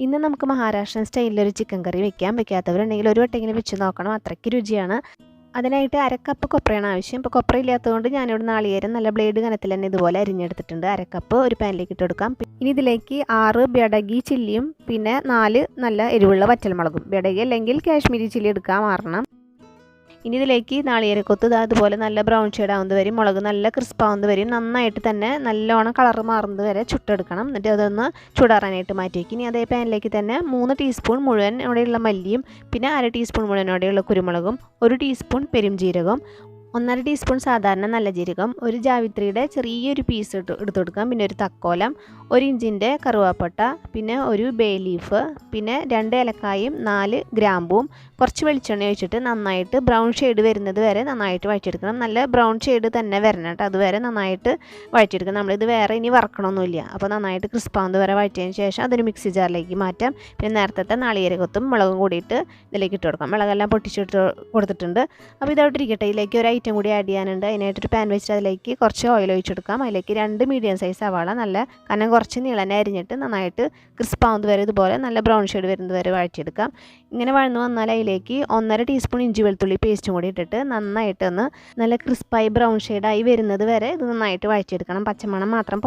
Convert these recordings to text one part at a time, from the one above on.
ഇന്ന് നമുക്ക് മഹാരാഷ്ട്രൻ സ്റ്റൈലിലൊരു ചിക്കൻ കറി വെക്കാത്തവരുണ്ടെങ്കിൽ ഒരു വട്ടെങ്കിലും വെച്ച് നോക്കണം. അത്രയ്ക്ക് രുചിയാണ്. അതിനായിട്ട് അരക്കപ്പ് കൊപ്രയാണ് ആവശ്യം. ഇപ്പോൾ കൊപ്ര ഇല്ലാത്തതുകൊണ്ട് ഞാനിവിടെ നാളികേരം നല്ല ബ്ലേഡ് കനത്തിൽ തന്നെ ഇതുപോലെ അരിഞ്ഞെടുത്തിട്ടുണ്ട്. അരക്കപ്പ് ഒരു പാനിലേക്ക് ഇട്ട് കൊടുക്കാം. ഇനി ഇതിലേക്ക് 6 ബെഡഗി ചില്ലിയും പിന്നെ 4 നല്ല എരിവുള്ള വറ്റൽമുളകും. ബെഡഗി അല്ലെങ്കിൽ കാശ്മീരി ചില്ലി എടുക്കാൻ മാറണം. ഇനി ഇതിലേക്ക് നാളികേരക്കൊത്ത് അതുപോലെ നല്ല ബ്രൗൺ ഷെയ്ഡ് ആവുന്നത് വരെയും മുളക് നല്ല ക്രിസ്പ് ആവുന്നത് വരെയും നന്നായിട്ട് തന്നെ നല്ലോണം കളർ മാറുന്നത് വരെ ചുട്ടെടുക്കണം. എന്നിട്ട് അതൊന്ന് ചൂടാറാനായിട്ട് മാറ്റി വയ്ക്കും. ഇനി അതേ പാനിലേക്ക് തന്നെ 3 ടീസ്പൂൺ മുഴുവൻ അവിടെയുള്ള മല്ലിയും പിന്നെ 1/2 ടീസ്പൂൺ മുഴുവൻ അവിടെയുള്ള കുരുമുളകും 1 ടീസ്പൂൺ പെരുംജീരകം 1/2 ടീസ്പൂൺ സാധാരണ നല്ല ജീരകം ഒരു ജാവിത്രിയുടെ ചെറിയൊരു പീസ് എടുത്ത് കൊടുക്കാം. പിന്നെ ഒരു തക്കോലം 1 ഇഞ്ചിൻ്റെ കറുവാപ്പട്ട പിന്നെ ഒരു ബേ ലീഫ് പിന്നെ 2 ഏലക്കായും 4 ഗ്രാമ്പും കുറച്ച് വെളിച്ചെണ്ണ ഒഴിച്ചിട്ട് നന്നായിട്ട് ബ്രൗൺ ഷെയ്ഡ് വരുന്നത് വരെ നന്നായിട്ട് വഴറ്റിയെടുക്കണം. നല്ല ബ്രൗൺ ഷെയ്ഡ് തന്നെ വരണം കേട്ടോ. അതുവരെ നന്നായിട്ട് വഴറ്റിയെടുക്കണം. നമ്മളിത് വേറെ ഇനി വറക്കണമൊന്നുമില്ല. അപ്പോൾ നന്നായിട്ട് ക്രിസ്പാവുന്നത് വരെ വഴറ്റിയതിന് ശേഷം അതൊരു മിക്സി ജാറിലേക്ക് മാറ്റാം. പിന്നെ നേരത്തെ നാളികേരക്കൊത്തും മുളകും കൂടിയിട്ട് ഇതിലേക്ക് ഇട്ട് കൊടുക്കാം. മുളകെല്ലാം പൊട്ടിച്ചിട്ട് കൊടുത്തിട്ടുണ്ട്. അപ്പോൾ ഇതോട്ടിരിക്കട്ടെ. ഇതിലേക്ക് ഒരു ഐറ്റം കൂടി ആഡ് ചെയ്യാനുണ്ട്. അതിനായിട്ടൊരു പാൻ വെച്ചിട്ട് അതിലേക്ക് കുറച്ച് ഓയിൽ ഒഴിച്ചെടുക്കാം. അതിലേക്ക് 2 മീഡിയം സൈസ് സവാള നല്ല കനം കുറച്ച് നീളനെ അരിഞ്ഞിട്ട് നന്നായിട്ട് ക്രിസ്പാവുന്നത് വരെ ഇതുപോലെ നല്ല ബ്രൗൺ ഷെയ്ഡ് വരുന്നത് വരെ വഴറ്റിയെടുക്കാം. ഇങ്ങനെ വഴന്നു വന്നാൽ അതിലേക്ക് 1/2 ടീസ്പൂൺ ഇഞ്ചി വെളുത്തുള്ളി പേസ്റ്റും കൂടി ഇട്ടിട്ട് നന്നായിട്ടൊന്ന് നല്ല ക്രിസ്പായി ബ്രൗൺ ഷെയ്ഡായി വരുന്നത് വരെ ഇത് നന്നായിട്ട് വഴറ്റിയെടുക്കണം. പച്ചമണം മാത്രം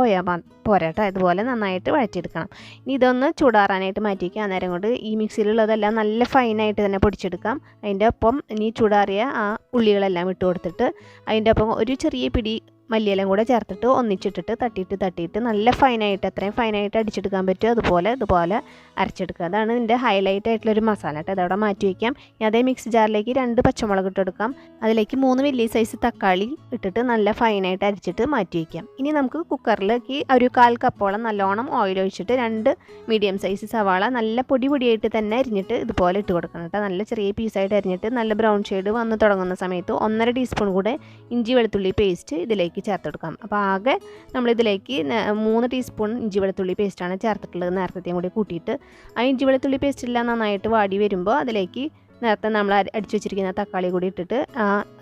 പോരാട്ടോ. ഇതുപോലെ നന്നായിട്ട് വഴറ്റിയെടുക്കണം. ഇനി ഇതൊന്ന് ചൂടാറാനായിട്ട് മാറ്റിവെക്കാം. അന്നേരം കൊണ്ട് ഈ മിക്സിയിലുള്ളതെല്ലാം നല്ല ഫൈനായിട്ട് തന്നെ പൊടിച്ചെടുക്കാം. അതിൻ്റെ ഒപ്പം ഇനി ചൂടാറിയ ആ ഉള്ളികളെല്ലാം ഇട്ട് കൊടുത്തിട്ട് അതിൻ്റെ ഒപ്പം ഒരു ചെറിയ പിടി മല്ലിയെല്ലാം കൂടെ ചേർത്തിട്ട് ഒന്നിച്ചിട്ടിട്ട് തട്ടിയിട്ട് നല്ല ഫൈനായിട്ട് എത്രയും ഫൈനായിട്ട് അടിച്ചെടുക്കാൻ പറ്റുമോ അതുപോലെ അരച്ചെടുക്കുക. അതാണ് ഇതിൻ്റെ ഹൈലൈറ്റ് ആയിട്ടുള്ളൊരു മസാല കേട്ടോ. അതവിടെ മാറ്റി വയ്ക്കാം. അതേ മിക്സി ജാറിലേക്ക് 2 പച്ചമുളക് ഇട്ടെടുക്കാം. അതിലേക്ക് 3 വലിയ സൈസ് തക്കാളി ഇട്ടിട്ട് നല്ല ഫൈനായിട്ട് അരിച്ചിട്ട് മാറ്റി വയ്ക്കാം. ഇനി നമുക്ക് കുക്കറിലേക്ക് ഒരു 1/4 കപ്പോളം നല്ലോണം ഓയിൽ ഒഴിച്ചിട്ട് 2 മീഡിയം സൈസ് സവാള നല്ല പൊടിയായിട്ട് തന്നെ അരിഞ്ഞിട്ട് ഇതുപോലെ ഇട്ട് കൊടുക്കണം കേട്ടോ. നല്ല ചെറിയ പീസായിട്ട് അരിഞ്ഞിട്ട് നല്ല ബ്രൗൺ ഷെയ്ഡ് വന്ന് തുടങ്ങുന്ന സമയത്ത് 1/2 ടീസ്പൂൺ കൂടെ ഇഞ്ചി വെളുത്തുള്ളി പേസ്റ്റ് ഇതിലേക്ക് ചേർത്തെടുക്കാം. അപ്പോൾ ആകെ നമ്മളിതിലേക്ക് 3 ടീസ്പൂൺ ഇഞ്ചി വെളുത്തുള്ളി പേസ്റ്റാണ് ചേർത്തിട്ടുള്ളത്. നേരത്തെയും കൂടി കൂട്ടിയിട്ട് ആ ഇഞ്ചി വെളുത്തുള്ളി പേസ്റ്റെല്ലാം നന്നായിട്ട് വാടി വരുമ്പോൾ അതിലേക്ക് നേരത്തെ നമ്മൾ അടിച്ചു വെച്ചിരിക്കുന്ന തക്കാളി കൂടി ഇട്ടിട്ട്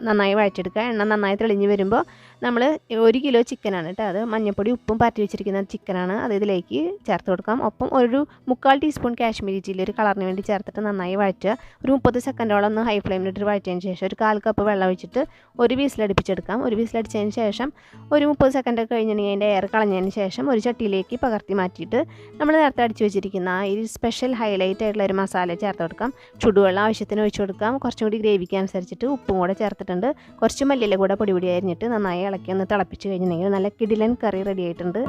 നന്നായി വഴച്ചെടുക്കുക. എണ്ണ നന്നായി തെളിഞ്ഞ് വരുമ്പോൾ നമ്മൾ 1 കിലോ ചിക്കനാണ് കേട്ടോ. അത് മഞ്ഞൾപ്പൊടി ഉപ്പും പരത്തി വെച്ചിരിക്കുന്ന ചിക്കനാണ്. അത് ഇതിലേക്ക് ചേർത്ത് കൊടുക്കാം. ഒപ്പം ഒരു 3/4 ടീസ്പൂൺ കാശ്മീരി ചില്ലി ഒരു കളറിന് വേണ്ടി ചേർത്തിട്ട് നന്നായി വഴറ്റുക. ഒരു 30 സെക്കൻഡോളം ഒന്ന് ഹൈ ഫ്ലെയിമിലിട്ട് വഴറ്റിയതിന് ശേഷം ഒരു 1/4 കപ്പ് വെള്ളം ഒഴിച്ചിട്ട് ഒരു വിസിലടിപ്പിച്ചെടുക്കാം. ഒരു വിസിലടിച്ചതിന് ശേഷം ഒരു 30 സെക്കൻഡ് കഴിഞ്ഞിട്ടുണ്ടെങ്കിൽ അതിൻ്റെ എയർ കളഞ്ഞതിന് ശേഷം ഒരു ചട്ടിയിലേക്ക് പകർത്തി മാറ്റിയിട്ട് നമ്മൾ നേരത്തെ അടിച്ചു വെച്ചിരിക്കുന്ന ഈ സ്പെഷ്യൽ ഹൈലൈറ്റ് ആയിട്ടുള്ള ഒരു മസാല ചേർത്ത് കൊടുക്കാം. ചുടുവെള്ളം ആവശ്യത്തിന് ഒഴിച്ചു കൊടുക്കാം. കുറച്ചും കൂടി ഗ്രേവിക്ക് അനുസരിച്ചിട്ട് ഉപ്പും കൂടെ ചേർത്തിട്ടുണ്ട്. കുറച്ച് മല്ലിയില കൂടെ പൊടി അരിഞ്ഞിട്ട് നന്നായി ഇളക്കി ഒന്ന് തിളപ്പിച്ച് കഴിഞ്ഞിട്ടുണ്ടെങ്കിൽ നല്ല കിടിലൻ കറി റെഡി ആയിട്ടുണ്ട്.